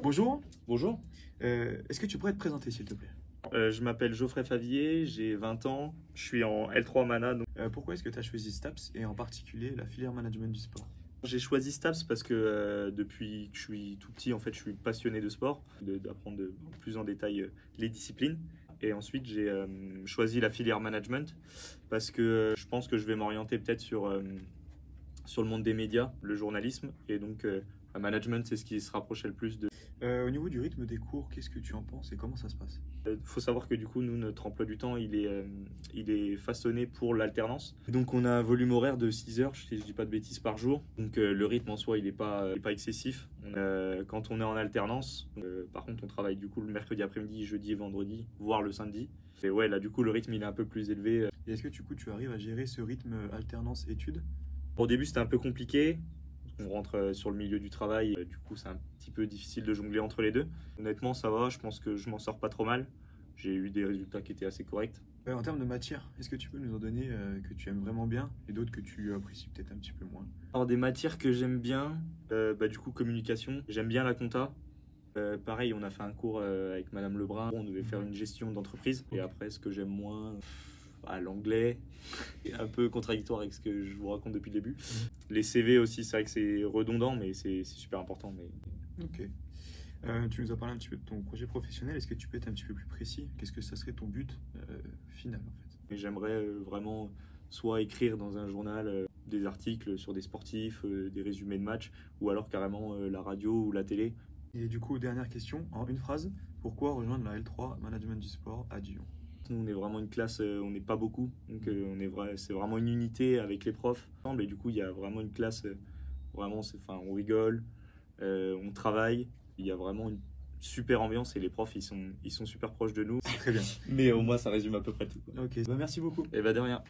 Bonjour, Bonjour, est-ce que tu pourrais te présenter s'il te plaît? je m'appelle Geoffrey Favier, j'ai 20 ans, je suis en L3 Mana. Pourquoi est-ce que tu as choisi STAPS et en particulier la filière management du sport? J'ai choisi STAPS parce que depuis que je suis tout petit, en fait, je suis passionné de sport, d'apprendre plus en détail les disciplines. Et ensuite, j'ai choisi la filière management parce que je pense que je vais m'orienter peut-être sur le monde des médias, le journalisme. Et donc, le management, c'est ce qui se rapprochait le plus de. Au niveau du rythme des cours, qu'est-ce que tu en penses et comment ça se passe? Faut savoir que du coup, nous, notre emploi du temps, il est façonné pour l'alternance. Donc, on a un volume horaire de 6 heures, si je dis pas de bêtises, par jour. Donc, le rythme en soi, il est pas excessif. Quand on est en alternance, par contre, on travaille du coup le mercredi après-midi, jeudi et vendredi, voire le samedi. Et ouais, là, du coup, le rythme, il est un peu plus élevé. Et est-ce que du coup tu arrives à gérer ce rythme alternance-études? Au début, c'était un peu compliqué. On rentre sur le milieu du travail, du coup, c'est un petit peu difficile de jongler entre les deux. Honnêtement, ça va, je pense que je m'en sors pas trop mal. J'ai eu des résultats qui étaient assez corrects. En termes de matière, est-ce que tu peux nous en donner que tu aimes vraiment bien et d'autres que tu apprécies peut-être un petit peu moins? Alors, des matières que j'aime bien, du coup, communication. J'aime bien la compta. Pareil, on a fait un cours avec Madame Lebrun. On devait faire une gestion d'entreprise. Et après, ce que j'aime moins, l'anglais, est un peu contradictoire avec ce que je vous raconte depuis le début. Les CV aussi, c'est vrai que c'est redondant, mais c'est super important. Ok. Tu nous as parlé un petit peu de ton projet professionnel. Est-ce que tu peux être un petit peu plus précis? Qu'est-ce que ça serait ton but final en fait? Mais j'aimerais vraiment soit écrire dans un journal des articles sur des sportifs, des résumés de matchs, ou alors carrément la radio ou la télé. Et du coup, dernière question, en une phrase, pourquoi rejoindre la L3 Management du sport à Dijon? Nous, on est vraiment une classe, on n'est pas beaucoup, donc c'est vraiment une unité avec les profs. Et du coup, il y a vraiment une classe, on rigole, on travaille, il y a vraiment une super ambiance et les profs, ils sont super proches de nous. Très bien. Mais au moins, ça résume à peu près tout, quoi. Ok, merci beaucoup. Et bah de rien.